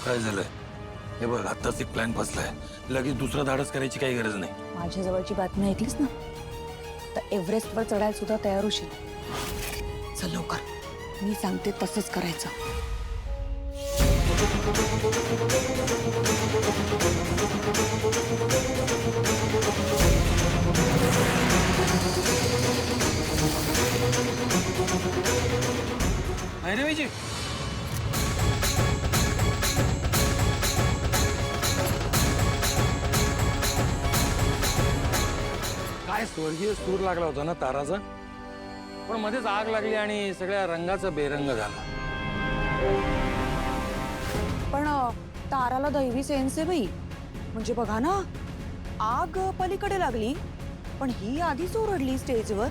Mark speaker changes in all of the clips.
Speaker 1: काय झालंय? हे बघ, आत्ताच एक प्लॅन फसलाय. लगेच दुसरा धाडस करायची काही गरज नाही.
Speaker 2: माझ्या जवळची बातमी ऐकलीस ना? तर एव्हरेस्टवर चढायला सुद्धा तयार होशील. चल लवकर, मी सांगते तसंच करायचं.
Speaker 1: भैरवीजी, काय स्वर्गीय सूर लागला होता ना ताराचा, पण मध्येच आग लागली आणि सगळ्या रंगाचा बेरंग झाला.
Speaker 2: पण ताराला दैवी सेन्स आहे बाई. म्हणजे बघा ना, आग पलीकडे लागली पण ही आधीच ओरडली स्टेजवर.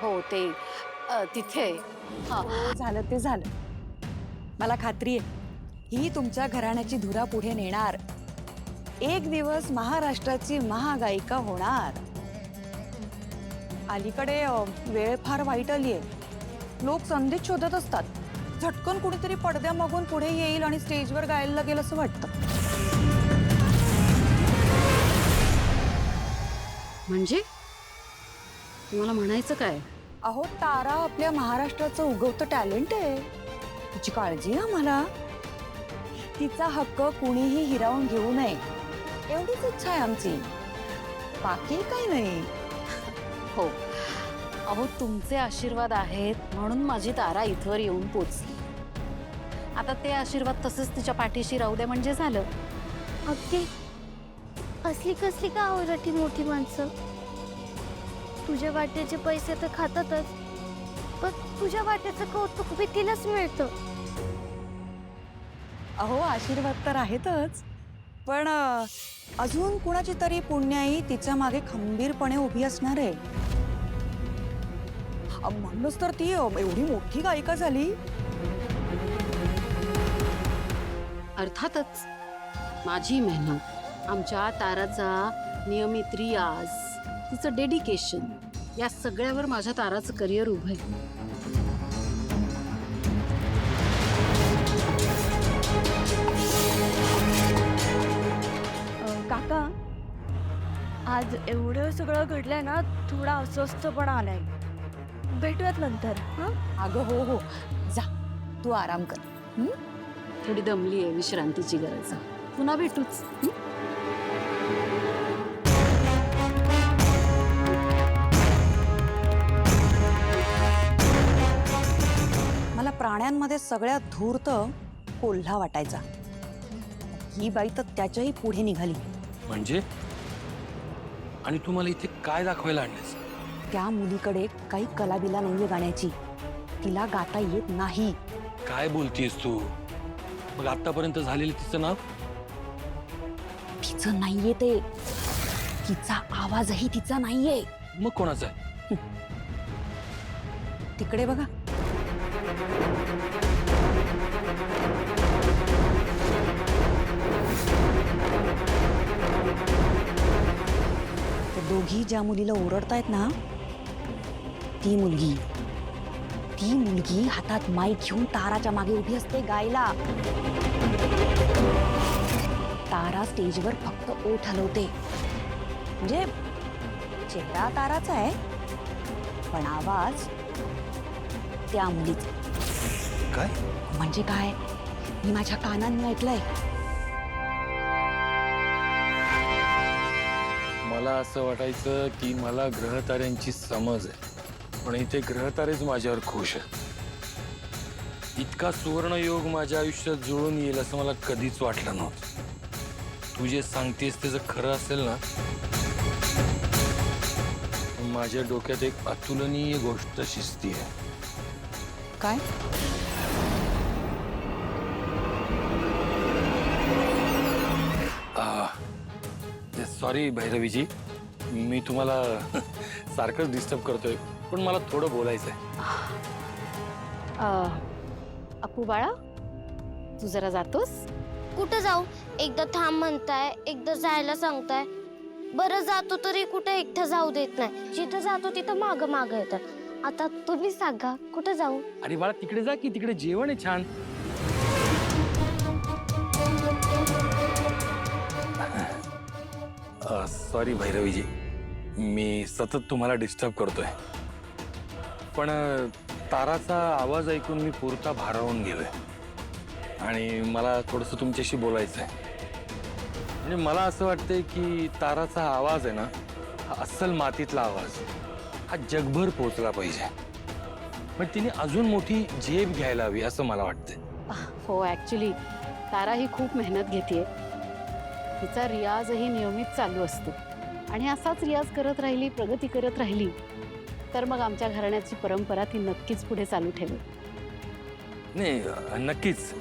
Speaker 3: हो ते तिथे
Speaker 2: झालं ते झालं. मला खात्री आहे ही तुमच्या घराण्याची धुरा पुढे नेणार. एक दिवस महाराष्ट्राची महागायिका होणार. अलीकडे वेळ फार वाईट आली आहे. लोक संधीच शोधत असतात. झटकन कुणीतरी पडद्यामागून पुढे येईल आणि स्टेजवर गायला लागेल असं वाटतं.
Speaker 3: म्हणजे तुम्हाला म्हणायचं काय?
Speaker 2: अहो, तारा आपल्या महाराष्ट्राचं उगवतं टॅलेंट आहे. तिची काळजी आहे आम्हाला. तिचा हक्क कुणीही हिरावून घेऊ नये एवढीच इच्छा आहे आमची. बाकी काही नाही.
Speaker 3: हो, अहो तुमचे आशीर्वाद आहेत म्हणून माझी तारा इथवर येऊन पोचली. आता ते आशीर्वाद तसंच तिच्या पाठीशी राहू द्या म्हणजे झालं.
Speaker 4: अगदी असली कसली का आवडती मोठी माणसं? तुझ्या वाट्याचे पैसे तर खातातच, पण तुझ्या वाट्याचं कौतुक बी तिलाच मिळतं.
Speaker 2: अहो, आशीर्वाद तर आहेतच, पण अजून कुणाची तरी पुण्याई तिच्या मागे खंबीरपणे उभी असणार आहे. म्हणूनच तर ती एवढी मोठी गायिका झाली.
Speaker 3: अर्थातच माझी मेहनत, आमच्या ताराचा नियमित रियाज, तिचं डेडिकेशन, या सगळ्यावर माझ्या ताराचं करिअर उभं आहे.
Speaker 4: काका, आज एवढं सगळं घडलंय ना, थोडा अस्वस्थपणा आलाय. भेटूयात नंतर.
Speaker 2: अगं हो हो, जा तू आराम कर.
Speaker 3: थोडी दमली आहे, विश्रांतीची गरज आहे. पुन्हा भेटूच.
Speaker 2: मला प्राण्यांमध्ये सगळ्यात धूर्त कोल्हा वाटायचा. ही बाई तर त्याच्याही पुढे निघाली.
Speaker 1: म्हणजे? आणि तुम्हाला इथे काय दाखवायला आणलेस?
Speaker 2: त्या मुलीकडे काही कलाबिला नाहीये गाण्याची. तिला गाता येत नाही.
Speaker 1: काय बोलतीयस तू? मग आतापर्यंत झालेलं तिचं नाव?
Speaker 2: तिचं नाहीये ते. तिचा आवाजही तिचा नाहीये.
Speaker 1: मग कोणाचं आहे?
Speaker 2: तिकडे बघा. ते दोघी ज्या मुलीला ओरडतायत ना, ती मुलगी हातात माईक घेऊन ताराच्या मागे उभी असते गायला. तारा स्टेजवर फक्त ओठ हलवते. म्हणजे चेहरा ताराचा आहे, पण आवाज त्या मुलीचा.
Speaker 1: काय?
Speaker 2: म्हणजे काय? मी माझ्या कानांनी ऐकलंय.
Speaker 1: मला असं वाटायचं की मला ग्रहताऱ्यांची समज आहे, पण इथे ग्रहतारेच माझ्यावर खुश आहे. इतका सुवर्ण योग माझ्या आयुष्यात जुळून येईल असं मला कधीच वाटलं नव्हतं. तू जे सांगतेस त्याचं खरं असेल ना, माझ्या डोक्यात एक अतुलनीय गोष्ट शिजती आहे.
Speaker 2: काय?
Speaker 1: सॉरी भैरवीजी, मी तुम्हाला सारखंच डिस्टर्ब करतोय, पण मला थोडं बोलायचं आहे.
Speaker 3: अपू बाळा, तू जरा जातोस?
Speaker 4: कुठं जाऊ? एकदा थांब म्हणताय, एकदा जायला सांगताय. बरं जातो तरी कुठं एकटं जाऊ देत नाही. जिथं जातो तिथं माग येतात. आता तुम्ही सांगा कुठं जाऊ?
Speaker 1: अरे बाळा तिकडे जा की, तिकडे जेवण आहे छान. सॉरी भैरवीजी, मी सतत तुम्हाला डिस्टर्ब करतोय, पण ताराचा आवाज ऐकून मी पुरता भारावून गेलोय आणि मला थोडंसं तुमच्याशी बोलायचं आहे. म्हणजे मला असं वाटतंय की ताराचा हा आवाज आहे ना, हा अस्सल मातीतला आवाज हा जगभर पोहोचला पाहिजे. पण तिने अजून मोठी झेप घ्यायला हवी असं मला वाटतंय.
Speaker 3: हो, ॲक्च्युली तारा ही खूप मेहनत घेते. तिचा रियाजही नियमित चालू असतो आणि असाच रियाज करत राहिली, प्रगती करत राहिली तर मग आमच्या घराण्याची परंपरा ती नक्कीच पुढे चालू ठेवेल.
Speaker 1: नाही नक्कीच.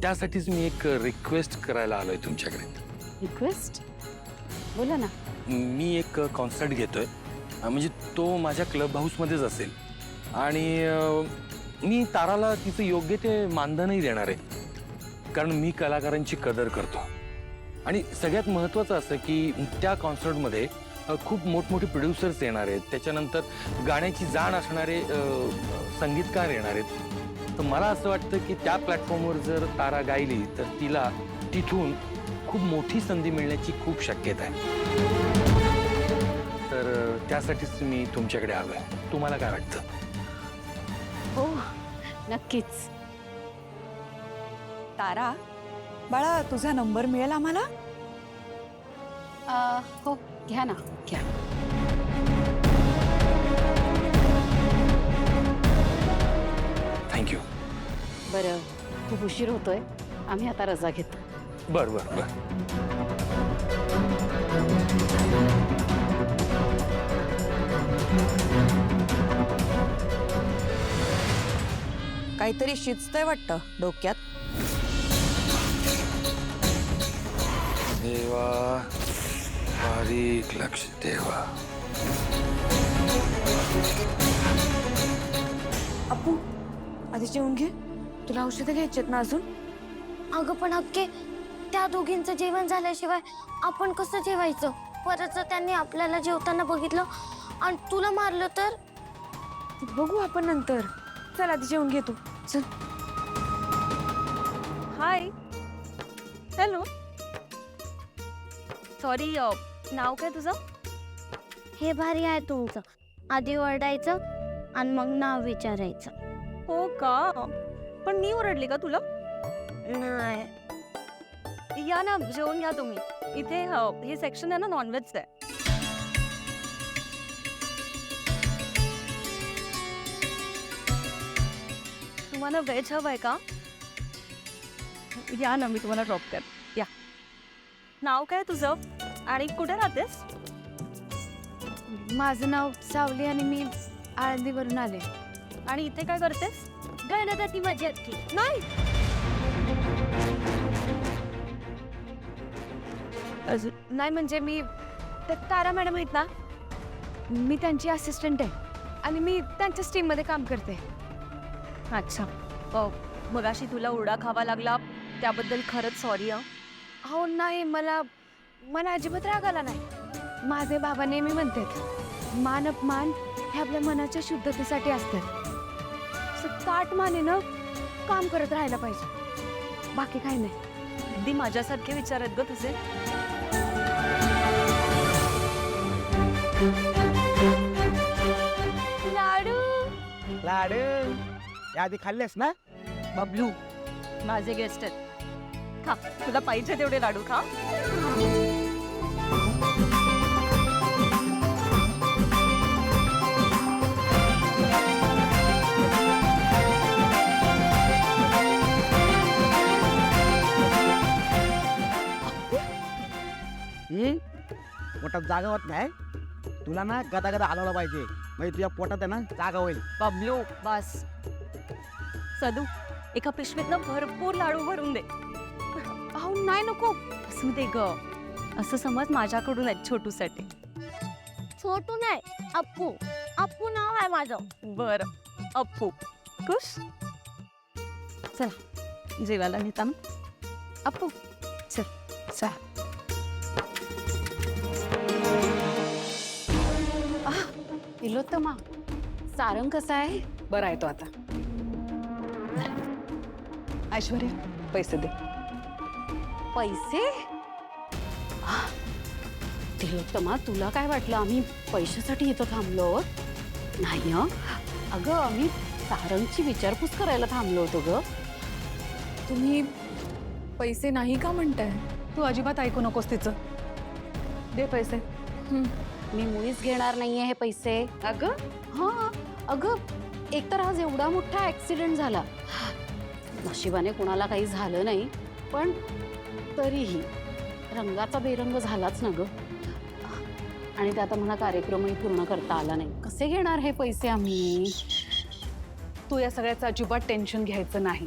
Speaker 1: त्यासाठीच मी एक रिक्वेस्ट करायला आलोय तुमच्याकडे.
Speaker 3: रिक्वेस्ट? बोला ना.
Speaker 1: मी एक कॉन्सर्ट घेतोय, म्हणजे तो माझ्या क्लब हाऊसमध्येच असेल आणि मी ताराला तिचं योग्य ते मानधनही देणार आहे, कारण मी कलाकारांची कदर करतो. आणि सगळ्यात महत्त्वाचं असं की त्या कॉन्सर्टमध्ये खूप मोठमोठे प्रोड्युसर्स येणार आहेत, त्याच्यानंतर गाण्याची जाण असणारे संगीतकार येणार आहेत. तर मला असं वाटतं की त्या प्लॅटफॉर्मवर जर तारा गायली तर तिला तिथून खूप मोठी संधी मिळण्याची खूप शक्यता आहे. तर त्यासाठीच मी तुमच्याकडे आलोय. तुम्हाला काय वाटतं?
Speaker 3: हो, नक्कीच.
Speaker 2: तारा बाळा, तुझा नंबर मिळेल आम्हाला?
Speaker 3: हो, घ्या ना, घ्या.
Speaker 1: थँक्यू.
Speaker 3: बरं, खूप उशीर होतोय, आम्ही आता रजा घेतो.
Speaker 1: बरं बरं बरं.
Speaker 2: काहीतरी शिजतंय वाटतं डोक्यात.
Speaker 1: देवा, बारीक लक्ष देवा.
Speaker 2: अपू, आधी जेवून घे. तुला औषधं घ्यायचेत ना अजून?
Speaker 4: अगं पण हक्के, त्या दोघींचं जेवण झाल्याशिवाय आपण कसं जेवायचं? परत जर त्यांनी आपल्याला जेवताना बघितलं आणि तुला मारलं तर?
Speaker 2: बघू आपण नंतर. चल आधी जेवून घे तू. चल.
Speaker 5: हाय. हॅलो. सॉरी, नाव काय तुझं?
Speaker 4: हे भारी आहे तुमचं. आधी ओरडायचं आणि मग नाव विचारायचं.
Speaker 5: हो का? पण मी ओरडली का तुला?
Speaker 4: नाही.
Speaker 5: या ना, जेवून घ्या तुम्ही. इथे हे सेक्शन आहे ना नॉनव्हेजचं आहे. तुम्हाला व्हेज हवं आहे का? या ना, मी तुम्हाला ड्रॉप कर. या. नाव काय तुझं आणि कुठे राहतेस?
Speaker 2: माझं नाव सावली आणि मी आळंदीवरून आले.
Speaker 5: आणि इथे काय करतेस?
Speaker 4: गणपती मजा की
Speaker 5: नाही.
Speaker 2: नाही म्हणजे मी तारा मॅडम आहेत ना, मी त्यांची असिस्टंट आहे आणि मी त्यांच्या टीममध्ये काम करते.
Speaker 5: अच्छा. मगाशी तुला उडा खावा लागला त्याबद्दल खरंच सॉरी.
Speaker 2: हो नाही, मला अजिबात राग आला नाही. माझे बाबा नेहमी म्हणतात, मान अपमान हे आपल्या मनाच्या शुद्धतेसाठी असतात. ताट मानेनं काम करत राहायला पाहिजे, बाकी काही नाही.
Speaker 5: अगदी माझ्यासारखे विचार आहेत ग तुझे.
Speaker 4: लाडू.
Speaker 6: लाडू यादी खाल्लेस ना?
Speaker 5: बबलू, माझे गेस्ट आहेत. खा, तुला पाहिजे तेवढे लाडू खा.
Speaker 6: पोटात जागा होत नाही. तुला ना गदा गदा हलवला पाहिजे, म्हणजे तुझ्या पोटात आहे ना जागा होईल.
Speaker 5: बबलू बस. सदू, एका पिशवीत ना भरपूर लाडू भरून दे.
Speaker 2: अहो नाही नको.
Speaker 5: असू दे ग. असं समज माझ्याकडून आहेत छोटूसाठी.
Speaker 4: छोटू नाही, अप्पू. अप्पू नाव आहे माझं.
Speaker 5: बरं, अप्पू. खुश? चला, जेवायला नेता ना.
Speaker 2: अपू चल चल.
Speaker 3: तिलोत्तमा, सारंग कसा आहे?
Speaker 2: बरं आहे तो आता. ऐश्वर्या पैसे दे.
Speaker 3: पैसे? तिलोत्तमा, तुला काय वाटलं आम्ही पैशासाठी इथं थांबलो आहोत? नाही हं. अगं आम्ही सारंगची विचारपूस करायला थांबलो होतो ग.
Speaker 2: तुम्ही पैसे नाही का म्हणताय? तू अजिबात ऐकू नकोस तिचं. दे पैसे.
Speaker 3: मी मुळीच घेणार नाहीये हे पैसे.
Speaker 2: अगं
Speaker 3: हा अगं, एकतर आज एवढा मोठा ऍक्सिडेंट झाला. नशिबाने कुणाला काही झालं नाही, पण तरीही रंगाचा बेरंग झालाच ना ग. आणि त्यात मला कार्यक्रमही पूर्ण करता आला नाही. कसे घेणार हे पैसे आम्ही?
Speaker 2: तू या सगळ्याचं अजिबात टेन्शन घ्यायचं नाही.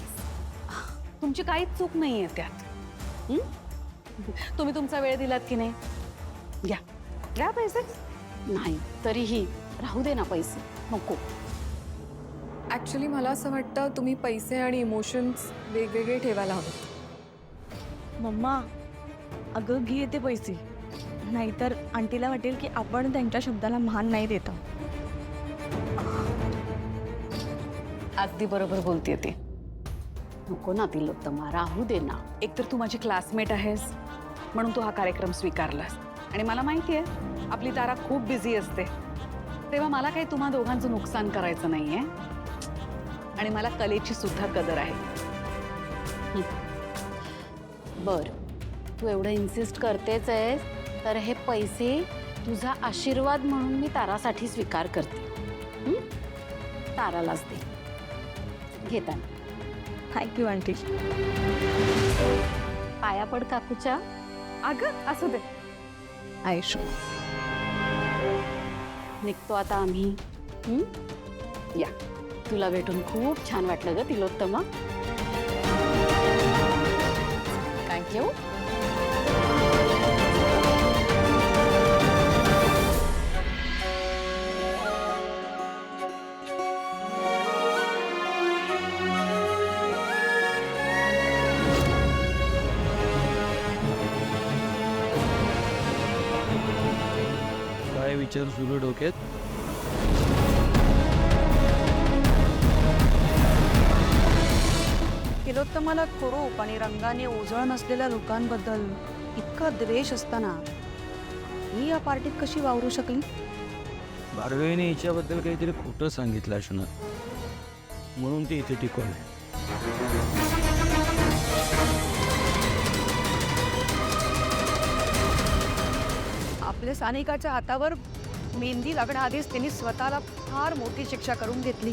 Speaker 2: तुमची काहीच चूक नाहीये त्यात. तुम्ही तुमचा वेळ दिलात की नाही? घ्या घ्या पैसे.
Speaker 3: नाही, तरीही राहू दे ना पैसे. नको.
Speaker 7: ॲक्च्युली मला असं वाटतं तुम्ही पैसे आणि इमोशन्स वेगवेगळे ठेवायला हवेत.
Speaker 5: मम्मा, अगं घे ते पैसे, नाहीतर आंटीला वाटेल की आपण त्यांच्या शब्दाला मान नाही देत आहोत.
Speaker 2: अगदी बरोबर बोलतेय ती.
Speaker 3: नको ना तिलोत्तमा, राहू दे ना.
Speaker 2: एकतर तू माझी क्लासमेट आहेस म्हणून तू हा कार्यक्रम स्वीकारलास. आणि मला माहिती आहे आपली तारा खूप बिझी असते, तेव्हा मला काही तुम्हा दोघांचं नुकसान करायचं नाहीये. आणि मला कलेची सुद्धा कदर आहे.
Speaker 3: बर, तू एवढं इन्सिस्ट करतेच आहेस, तर हे पैसे तुझा आशीर्वाद म्हणून मी तारासाठी स्वीकार करते. तारालाच दे. घेताना
Speaker 5: थँक्यू आंटी.
Speaker 3: पाया पड काकूच्या.
Speaker 2: अगं असू दे.
Speaker 5: आयुष्य
Speaker 3: निघतो आता आम्ही. या, तुला भेटून खूप छान वाटलं ग तिलोत्तमा. थँक्यू.
Speaker 1: काय विचार सुरू डोक्यात?
Speaker 8: तिलोत्तमाला कुरूप आणि रंगाने ओझळ नसलेल्या लोकांबद्दल इतका द्वेष असताना ही या पार्टीत कशी वावरू शकली?
Speaker 1: भार्गवीने हिच्याबद्दल काहीतरी खोटं सांगितलं असणार, म्हणून ती इथे टिकवली.
Speaker 8: आपल्या सानिकाच्या हातावर मेहंदी लागण्याआधीच त्यांनी स्वतःला फार मोठी शिक्षा करून घेतली.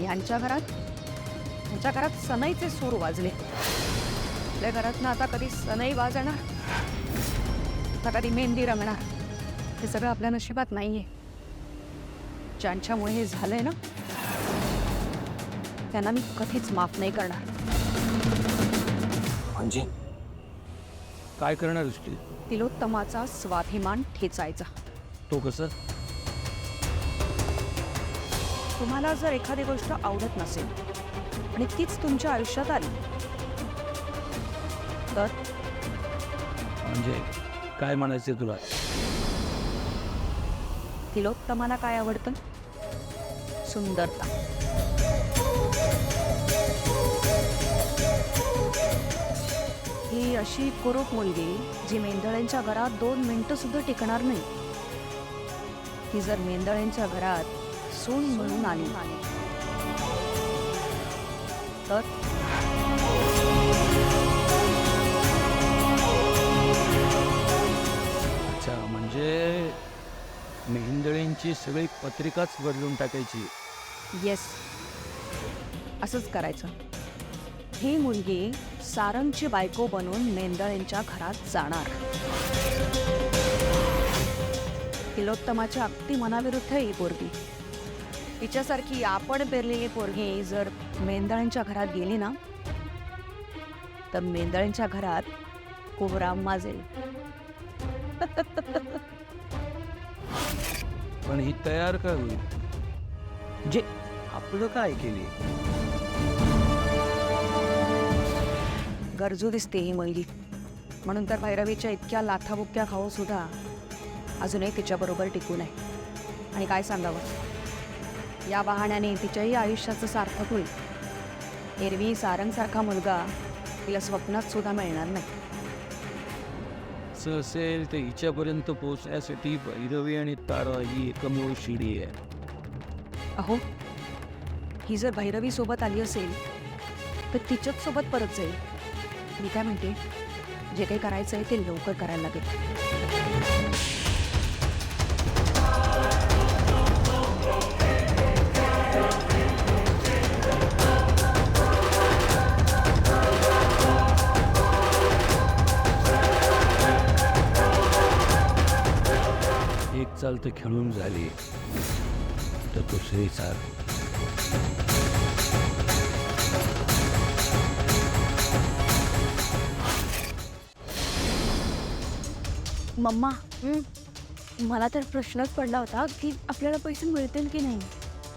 Speaker 8: यांच्या घरात सनईचे सूर वाजले. आपल्या घरात ना आता कधी सनई वाजणार ना कधी मेहंदी रंगणार. हे सगळं आपल्या नशिबात नाहीये. ज्यांच्यामुळे हे झालंय ना त्यांना मी कधीच माफ नाही करणार.
Speaker 1: म्हणजे काय करणार असतील?
Speaker 8: तिलोत्तमाचा स्वाभिमान ठेचायचा.
Speaker 1: तो कसं?
Speaker 8: तुम्हाला जर एखादी गोष्ट आवडत नसेल आणि तीच तुमच्या आयुष्यात आली तर
Speaker 1: म्हणजे काय म्हणायचं तुला?
Speaker 8: तिलोत्तमाला काय आवडतं? सुंदरता. ही अशी कुरूप मुलगी जी मेंदळ्यांच्या घरात 2 मिनिटं सुद्धा टिकणार नाही. ही जर मेंदळ्यांच्या घरात सून म्हणून आली तर
Speaker 1: अच्छा, म्हणजे मेहंदळींची सगळी पत्रिकाच बदलून टाकायची.
Speaker 8: येस, असंच करायचं. ही मुलगी सारंगची बायको बनून मेंदळेंच्या घरात जाणार. तिलोत्तमाच्या अगदी मनाविरुद्ध ही पोरगी. तिच्यासारखी आपण पेरलेली पोरगी जर मेंदळेंच्या घरात गेली ना तर मेंदळेंच्या घरात कुबराम माजेल.
Speaker 1: पण ही तयार का होईल? जे आपलं काय केली?
Speaker 8: गरजू दिसते ही मुलगी. म्हणून तर भैरवीच्या इतक्या लाथाबुक्क्या खाऊ सुद्धा अजूनही तिच्याबरोबर टिकून आहे. आणि काय सांगावं, या बहाण्याने तिच्याही आयुष्याचं सार्थक होईल. एरवी सारंगसारखा मुलगा तिला स्वप्नात सुद्धा मिळणार नाही.
Speaker 1: असं असेल तर हिच्यापर्यंत पोहोचण्यासाठी भैरवी आणि तारा ही एकमेव शिडी आहे.
Speaker 8: अहो, ही जर भैरवी सोबत आली असेल तर तिच्याच सोबत परत जाईल. मी काय म्हणते, जे काही करायचं आहे ते लवकर करायला लागेल.
Speaker 1: एक चाल तर खेळून झाली तर दुसरी चाल.
Speaker 5: मम्मा मला तर प्रश्नच पडला होता की आपल्याला पैसे मिळतील की नाही.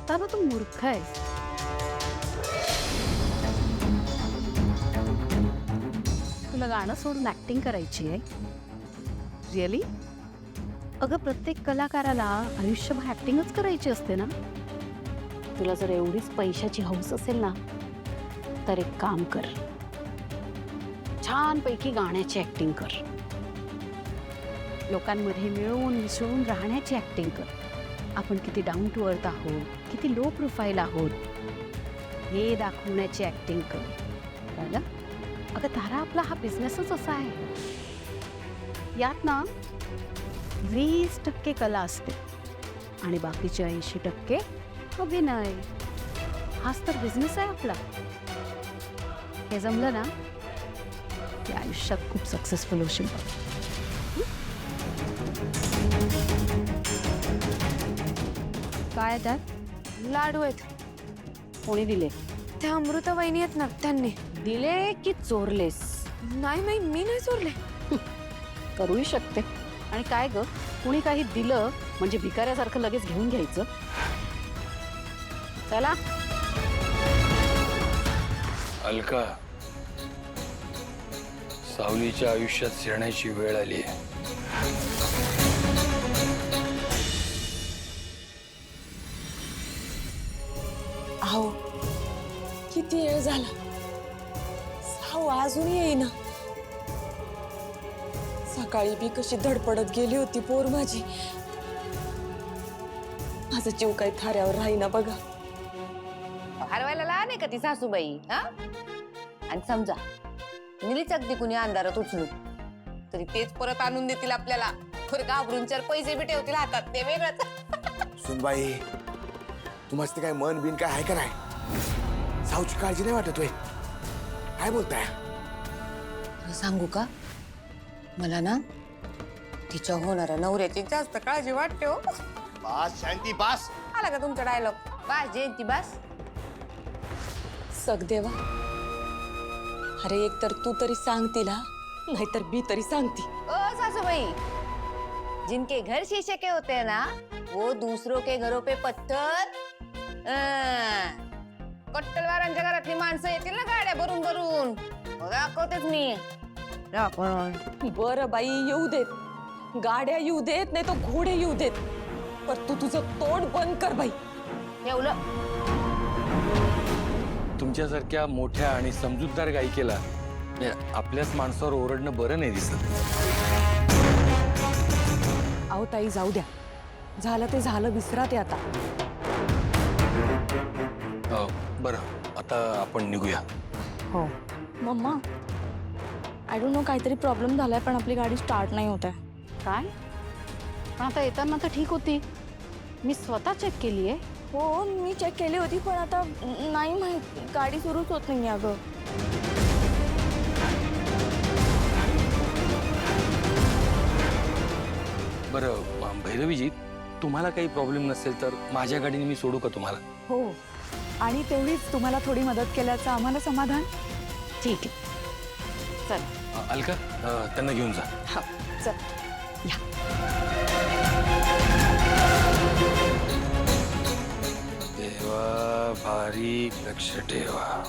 Speaker 3: तारा तू मूर्ख आहेस. तुला गाणं सोडून ऍक्टिंग करायची आहे रिअली? अगं प्रत्येक कलाकाराला आयुष्यभर ऍक्टिंगच करायची असते ना. तुला जर एवढीच पैशाची हौस असेल ना तर एक काम कर, छानपैकी गाण्याची ऍक्टिंग कर. लोकांमध्ये मिळून मिसळून राहण्याची ऍक्टिंग कर. आपण किती डाऊन टू अर्थ आहोत, किती लो प्रोफाईल आहोत हे दाखवण्याची ऍक्टिंग कर. कळलं? अगं तारा, आपला हा बिझनेसच असा आहे. यात ना 20% कला असते आणि बाकीचे 80% अभिनय. हाच तर बिझनेस आहे आपला. हे जमलं ना की आयुष्यात खूप सक्सेसफुल होशील.
Speaker 7: काय त्यात? लाडू आहेत.
Speaker 3: कोणी दिले?
Speaker 7: त्या अमृता वहिनी आहेत ना, त्यांनी
Speaker 3: दिले की चोरलेस?
Speaker 7: नाही नाही, मी नाही चोरले.
Speaker 3: करूही शकते. आणि काय ग, कुणी काही दिलं म्हणजे भिकाऱ्यासारखं लगेच घेऊन घ्यायचं? चला.
Speaker 1: अलका, सावलीच्या आयुष्यात शिरण्याची वेळ आली आहे.
Speaker 2: अहो, किती वेळ झाला, साऊ अजूनही येईना. सकाळी बी कशी धडपडत गेली होती पोर माझी. माझा जीव काही थाऱ्यावर राहीना बघा.
Speaker 9: हरवायला लहान आहे का ती सासूबाई? हा, आणि समजा निलीच अगदी कुणी अंधारात उचलू तरी तेच परत आणून देतील आपल्याला. खरं घाबरून चार पैसे बी ठेवतील हातात, ते वेगळंच.
Speaker 10: सुनबाई, तुम्हाला काय मन बिन काय आहे का नाही? साऊची काळजी नाही वाटत होय? काय बोलताय?
Speaker 9: सांगू का, मला ना तिच्या होणाऱ्या नवऱ्याची जास्त काळजी वाटते हो.
Speaker 10: बास शांती, बास.
Speaker 9: आला का तुमचा डायलॉग? बास जयंती बास.
Speaker 2: सगदेवा, अरे एक तर तू तरी सांग तिला, नाहीतर मी तरी सांगती.
Speaker 9: ओ सासूबाई, जिनके घर शीशे के होते हैं ना वो दूसरों के घरों पे पत्थर. कट्टलवारांच्या घरातली माणसं येतील ना गाड्या भरून भरून, दाखवतेच मी.
Speaker 2: बरं बाई, येऊ देत. गाड्या येऊ देत, नाही तर घोडे येऊ देत, पण तू तुझं तोंड बंद कर बाई.
Speaker 9: एवढं
Speaker 1: तुमच्यासारख्या मोठ्या आणि समजूतदार गायिकेला आपल्याच माणसावर ओरडणं बरं नाही दिसत.
Speaker 2: अहो ताई, जाऊ द्या. झालं ते झालं, विसरा ते आता.
Speaker 1: बरं, आता आपण निघूया.
Speaker 5: हो मम्मा, आय डोंट नो, काहीतरी प्रॉब्लेम झालाय पण आपली गाडी स्टार्ट नाही होत आहे.
Speaker 3: काय? पण आता येताना तर ठीक होती. मी स्वतः चेक केली आहे.
Speaker 5: हो, मी चेक केली होती पण आता नाही माहित, गाडी सुरूच होत नाही अगं.
Speaker 1: बरं भैरवीजी, तुम्हाला काही प्रॉब्लेम नसेल तर माझ्या गाडीने मी सोडू का तुम्हाला?
Speaker 2: हो, आणि तेवढीच तुम्हाला थोडी मदत केल्याचं आम्हाला समाधान.
Speaker 3: ठीक आहे, चल.
Speaker 1: अलका, त्यांना घेऊन जा.
Speaker 2: हा, चल या.
Speaker 1: देवा, बारीक लक्ष ठेवा.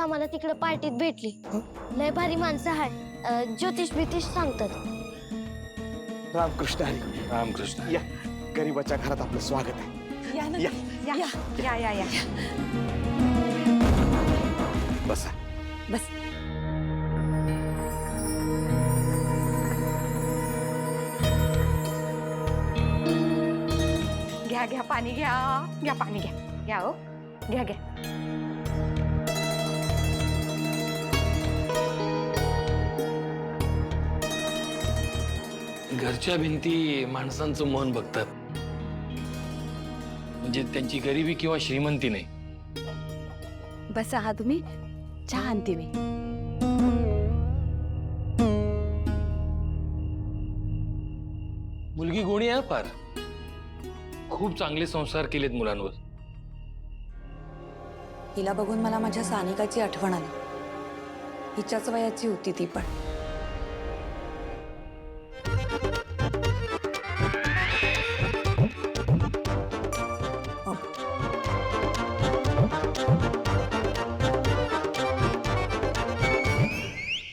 Speaker 4: आम्हाला तिकडे पार्टीत भेटली. लय भारी माणसं आहे. ज्योतिष बितिष सांगतात.
Speaker 10: रामकृष्ण हरी.
Speaker 1: रामकृष्ण.
Speaker 10: या गरीबाच्या घरात आपलं स्वागत आहे.
Speaker 2: या ना
Speaker 10: या.
Speaker 2: या या या या
Speaker 10: बसा.
Speaker 2: बस.
Speaker 8: घ्या घ्या पाणी घ्या. घ्या पाणी घ्या. घ्या हो. घ्या घ्या.
Speaker 1: घरच्या भिंती माणसांचं मन बघतात, म्हणजे त्यांची गरिबी किंवा श्रीमंती नाही.
Speaker 5: बसा हा तुम्ही, चहा आणते मी.
Speaker 1: मुलगी गोणी आहे फार. खूप चांगले संस्कार केलेत मुलांवर.
Speaker 2: हिला बघून मला माझ्या सानिकाची आठवण आली. हिच्याच वयाची होती ती पण.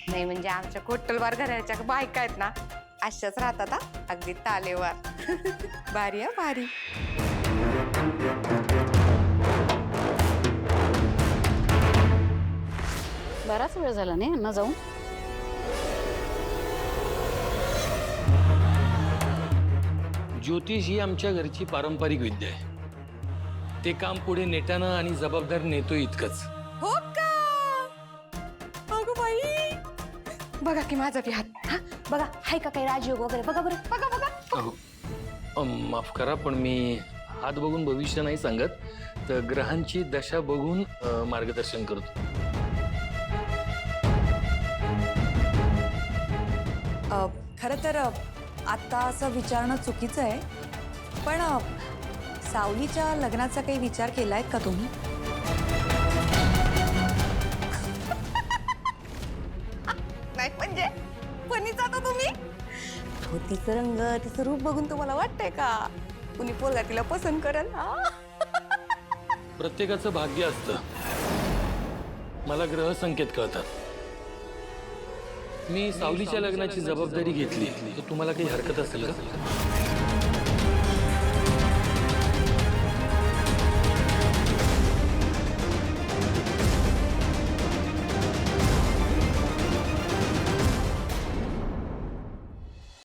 Speaker 9: नाही म्हणजे आमच्या कोट्टलवार घराच्या बायका आहेत ना, अशाच राहतात हा, अगदी तालेवार. भारी हा भारी.
Speaker 3: बराच वेळ झाला नाही यांना जाऊन.
Speaker 1: ज्योतिष ही आमच्या घरची पारंपरिक विद्या आहे. ते काम पुढे नेटानं आणि जबाबदार नेतो इतकंच.
Speaker 9: हो का? अगं बाई, बघा की माझा बी हात. हा बघा, हाय का काही राजयोग वगैरे? बघा बरं, बघा बघा.
Speaker 1: माफ करा, पण मी हात बघून भविष्य नाही सांगत, तर ग्रहांची दशा बघून मार्गदर्शन करतो.
Speaker 2: खरं तर आता असं विचारणं चुकीचं आहे, पण सावलीच्या लग्नाचा काही विचार केलाय का तुम्ही?
Speaker 9: नाही म्हणजे कोणी जाता तुम्ही? धोतीचं रंग, तिचं रूप बघून तुम्हाला वाटतंय का कुणी पोरगा तिला पसंत करेल?
Speaker 1: प्रत्येकाचं भाग्य असतं. मला ग्रह संकेत कळतात. मी सावलीच्या लग्नाची जबाबदारी घेतली, तर तुम्हाला काही हरकत असेल का?